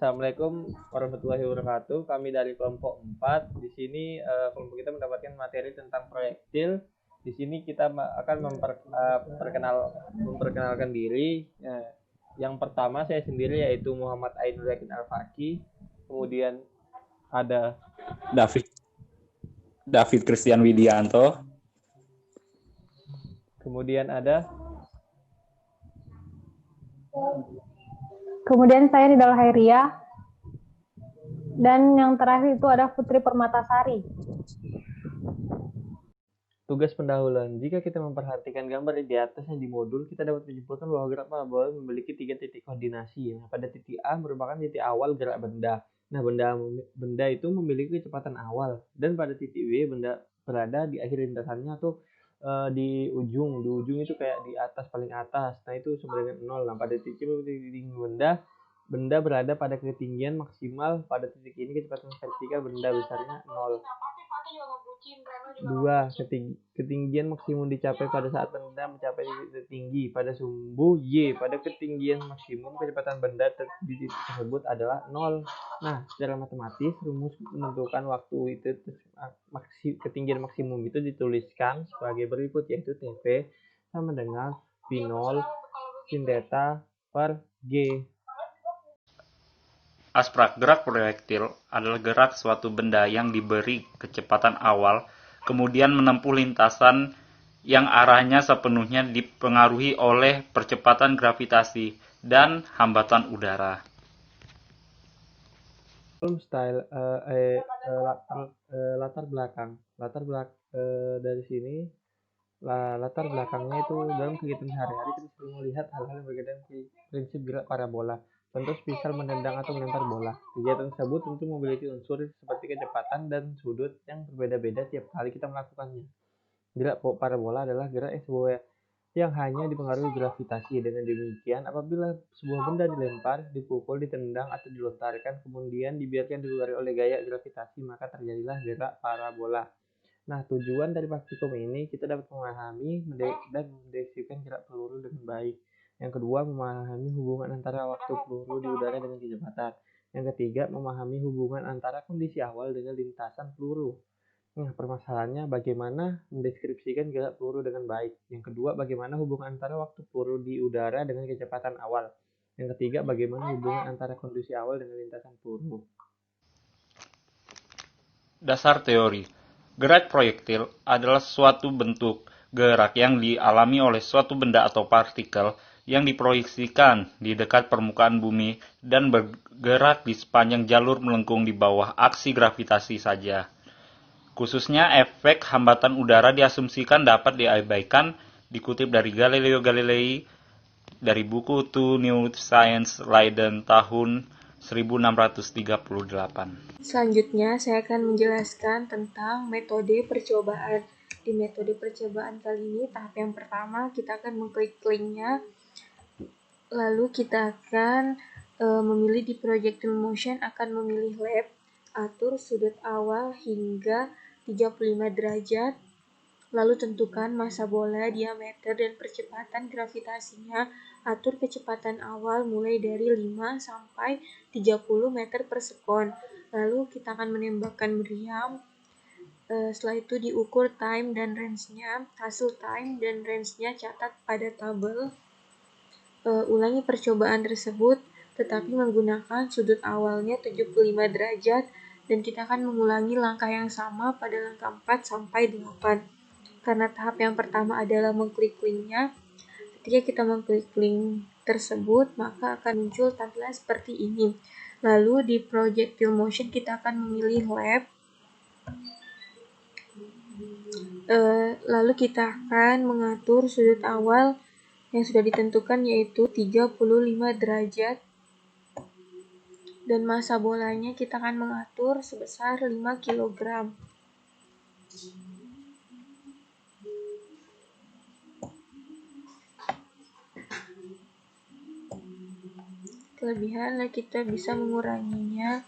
Assalamualaikum warahmatullahi wabarakatuh. Kami dari kelompok 4. Di sini kelompok kita mendapatkan materi tentang proyektil. Di sini kita akan memperkenalkan diri. Yang pertama saya sendiri yaitu Muhammad Ainul Yakin Al-Faki. Kemudian ada David Christian Widianto. Kemudian ada saya Nidal Hairia. Dan yang terakhir itu ada Putri Permatasari. tugas pendahuluan. Jika kita memperhatikan gambar di atasnya di modul, kita dapat menyimpulkan bahwa gerak parabola memiliki 3 titik koordinasi. Nah, pada titik A merupakan titik awal gerak benda. Nah, benda itu memiliki kecepatan awal, dan pada titik B benda berada di akhir lintasannya atau di ujung itu kayak di atas, paling atas. Nah, itu sama dengan 0. Nah, pada titik benda berada pada ketinggian maksimal. Pada titik ini kecepatan vertikal benda besarnya 0. 2. Ketinggian maksimum dicapai pada saat benda mencapai titik tertinggi pada sumbu Y. Pada ketinggian maksimum kecepatan benda di titik tersebut adalah 0. Nah, secara matematis rumus menentukan waktu itu ketinggian maksimum itu dituliskan sebagai berikut, yaitu TP sama dengan V0 sin theta per G. Abstrak gerak proyektil adalah gerak suatu benda yang diberi kecepatan awal, kemudian menempuh lintasan yang arahnya sepenuhnya dipengaruhi oleh percepatan gravitasi dan hambatan udara. Style latar belakang dari sini latar belakangnya itu dalam kegiatan sehari-hari kita sering melihat hal-hal yang berkaitan prinsip gerak parabola. Contoh semisal menendang atau melempar bola. Kegiatan tersebut tentu memiliki unsur seperti kecepatan dan sudut yang berbeda-beda tiap kali kita melakukannya. Gerak parabola adalah gerak yang hanya dipengaruhi gravitasi. Dengan demikian, apabila sebuah benda dilempar, dipukul, ditendang, atau dilontarkan, kemudian dibiarkan dilari oleh gaya gravitasi, maka terjadilah gerak parabola. Nah, tujuan dari praktikum ini kita dapat memahami dan mendeskripsikan gerak peluru dengan baik. Yang kedua, memahami hubungan antara waktu peluru di udara dengan kecepatan. Yang ketiga, memahami hubungan antara kondisi awal dengan lintasan peluru. Nah, permasalahannya bagaimana mendeskripsikan gerak peluru dengan baik. Yang kedua, bagaimana hubungan antara waktu peluru di udara dengan kecepatan awal. Yang ketiga, bagaimana hubungan antara kondisi awal dengan lintasan peluru. Dasar teori. Gerak proyektil adalah suatu bentuk gerak yang dialami oleh suatu benda atau partikel yang diproyeksikan di dekat permukaan bumi dan bergerak di sepanjang jalur melengkung di bawah aksi gravitasi saja. Khususnya efek hambatan udara diasumsikan dapat diabaikan, dikutip dari Galileo Galilei dari buku To New Science Leiden tahun 1638. Selanjutnya, saya akan menjelaskan tentang metode percobaan. Di metode percobaan kali ini, tahap yang pertama, kita akan mengklik linknya. Lalu kita akan memilih di projectile motion, akan memilih lab, atur sudut awal hingga 35 derajat. Lalu tentukan massa bola, diameter, dan percepatan gravitasinya. Atur kecepatan awal mulai dari 5 sampai 30 meter per sekon. Lalu kita akan menembakkan meriam. Setelah itu diukur time dan range-nya. Hasil time dan range-nya catat pada tabel. Ulangi percobaan tersebut, tetapi menggunakan sudut awalnya 75 derajat. Dan kita akan mengulangi langkah yang sama pada langkah 4 sampai 8. Karena tahap yang pertama adalah mengklik linknya. Ketika kita mengklik link tersebut, maka akan muncul tampilan seperti ini. Lalu di projectile motion kita akan memilih lab. Lalu kita akan mengatur sudut awal yang sudah ditentukan, yaitu 35 derajat. Dan massa bolanya kita akan mengatur sebesar 5 kg. Kelebihan kita bisa menguranginya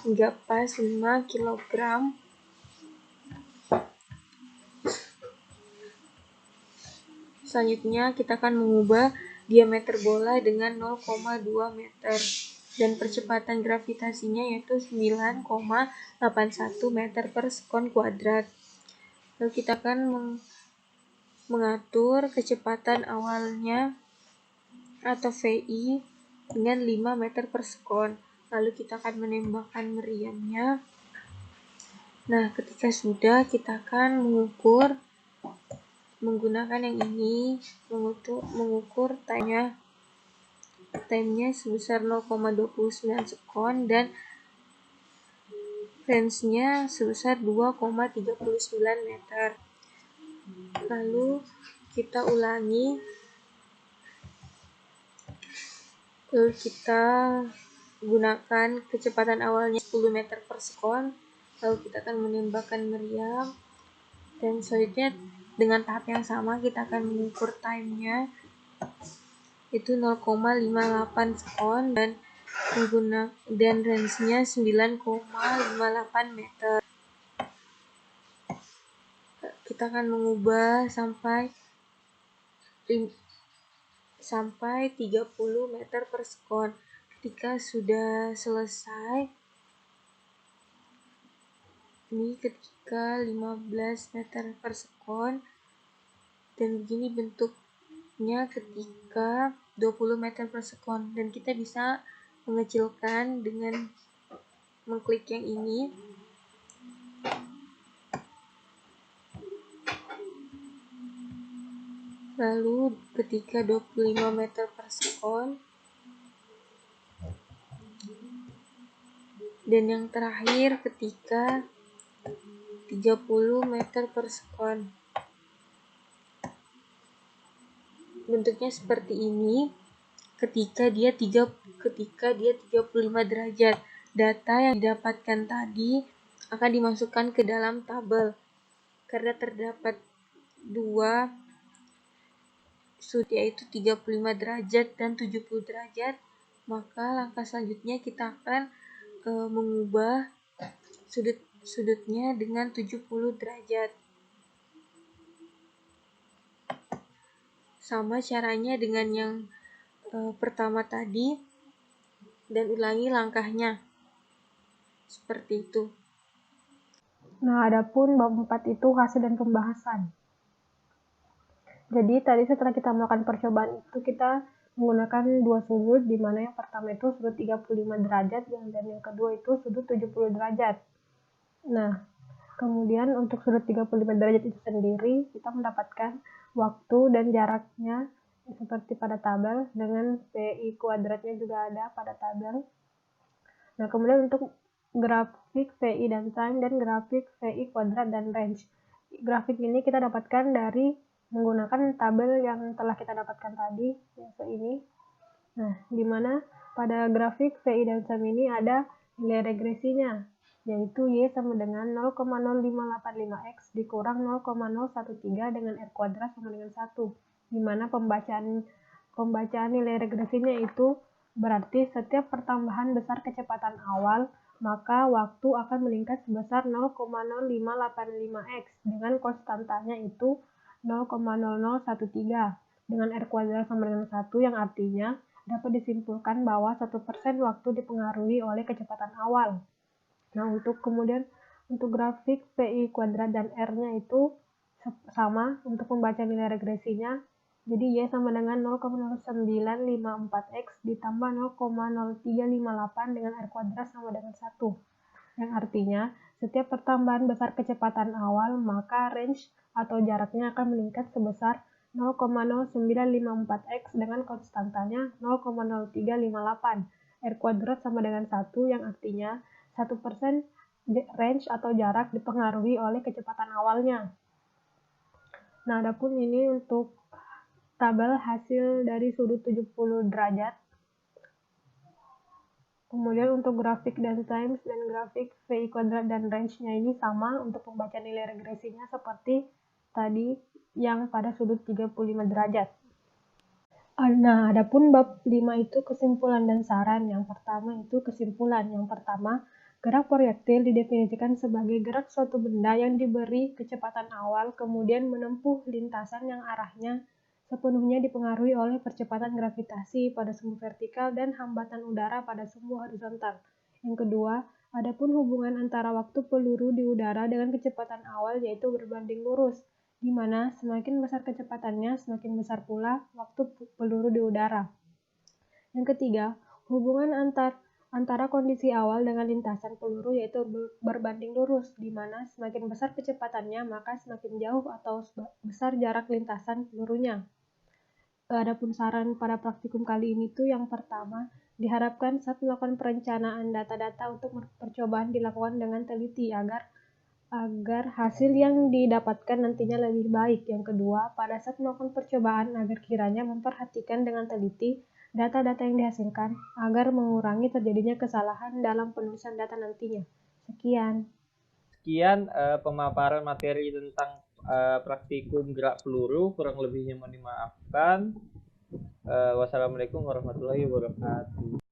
hingga pas 5 kg. Selanjutnya kita akan mengubah diameter bola dengan 0,2 meter. dan percepatan gravitasinya yaitu 9,81 meter per sekon kuadrat. Lalu kita akan mengatur kecepatan awalnya atau VI dengan 5 meter per sekon. Lalu kita akan menembakkan meriamnya. Nah, ketika sudah, kita akan mengukur menggunakan yang ini, mengukur time-nya sebesar 0,29 sekon dan range-nya sebesar 2,39 meter. Lalu kita ulangi, lalu kita gunakan kecepatan awalnya 10 meter per sekon, lalu kita akan menembakkan meriam, dan selanjutnya dengan tahap yang sama kita akan mengukur time-nya itu 0,58 sekon dan range-nya 9,58 meter. Kita akan mengubah sampai 30 meter per sekon. Ketika sudah selesai, ini ketika 15 meter per sekon, dan begini bentuknya ketika 20 meter per sekon, dan kita bisa mengecilkan dengan mengklik yang ini. Lalu ketika 25 meter per sekon, dan yang terakhir ketika 30 meter per sekon. Bentuknya seperti ini ketika dia 35 derajat. Data yang didapatkan tadi akan dimasukkan ke dalam tabel. Karena terdapat dua sudut, yaitu 35 derajat dan 70 derajat, maka langkah selanjutnya kita akan mengubah sudutnya dengan 70 derajat. Sama caranya dengan yang pertama tadi, dan ulangi langkahnya. Seperti itu. Nah, adapun bab 4 itu hasil dan pembahasan. Jadi tadi setelah kita melakukan percobaan itu kita menggunakan dua sudut, di mana yang pertama itu sudut 35 derajat dan yang kedua itu sudut 70 derajat. Nah, kemudian untuk sudut 35 derajat itu sendiri kita mendapatkan waktu dan jaraknya seperti pada tabel, dengan PI kuadratnya juga ada pada tabel. Nah, kemudian untuk grafik VI dan time dan grafik VI kuadrat dan range. Grafik ini kita dapatkan dari menggunakan tabel yang telah kita dapatkan tadi, yaitu ini. Nah, di mana pada grafik VI dan time ini ada nilai regresinya, yaitu Y sama dengan 0,0585X dikurang 0,013 dengan R kuadrat sama dengan 1, di mana pembacaan nilai regresinya itu berarti setiap pertambahan besar kecepatan awal, maka waktu akan meningkat sebesar 0,0585X dengan konstantanya itu 0,0013 dengan R kuadrat sama dengan 1, yang artinya dapat disimpulkan bahwa 1% waktu dipengaruhi oleh kecepatan awal. Nah, untuk grafik PI kuadrat dan R-nya itu sama untuk membaca nilai regresinya. Jadi Y sama dengan 0,0954X ditambah 0,0358 dengan R kuadrat sama dengan 1. Yang artinya, setiap pertambahan besar kecepatan awal, maka range atau jaraknya akan meningkat sebesar 0,0954X dengan konstantanya 0,0358. R kuadrat sama dengan 1, yang artinya 1% range atau jarak dipengaruhi oleh kecepatan awalnya. Nah, adapun ini untuk tabel hasil dari sudut 70 derajat. Kemudian untuk grafik dan times dan grafik VI kuadrat dan range-nya ini sama untuk pembacaan nilai regresinya seperti tadi yang pada sudut 35 derajat. Nah, adapun bab 5 itu kesimpulan dan saran. Yang pertama itu kesimpulan. Yang pertama, gerak proyektil didefinisikan sebagai gerak suatu benda yang diberi kecepatan awal, kemudian menempuh lintasan yang arahnya sepenuhnya dipengaruhi oleh percepatan gravitasi pada sumbu vertikal dan hambatan udara pada sumbu horizontal. Yang kedua, adapun hubungan antara waktu peluru di udara dengan kecepatan awal yaitu berbanding lurus, di mana semakin besar kecepatannya, semakin besar pula waktu peluru di udara. Yang ketiga, hubungan antara kondisi awal dengan lintasan peluru yaitu berbanding lurus, di mana semakin besar kecepatannya maka semakin jauh atau besar jarak lintasan pelurunya. Adapun saran pada praktikum kali ini tuh yang pertama, diharapkan saat melakukan perencanaan data-data untuk percobaan dilakukan dengan teliti agar hasil yang didapatkan nantinya lebih baik. Yang kedua, pada saat melakukan percobaan agar kiranya memperhatikan dengan teliti data-data yang dihasilkan agar mengurangi terjadinya kesalahan dalam penulisan data nantinya. Sekian. Sekian pemaparan materi tentang praktikum gerak peluru, kurang lebihnya mohon dimaafkan. Wassalamualaikum warahmatullahi wabarakatuh.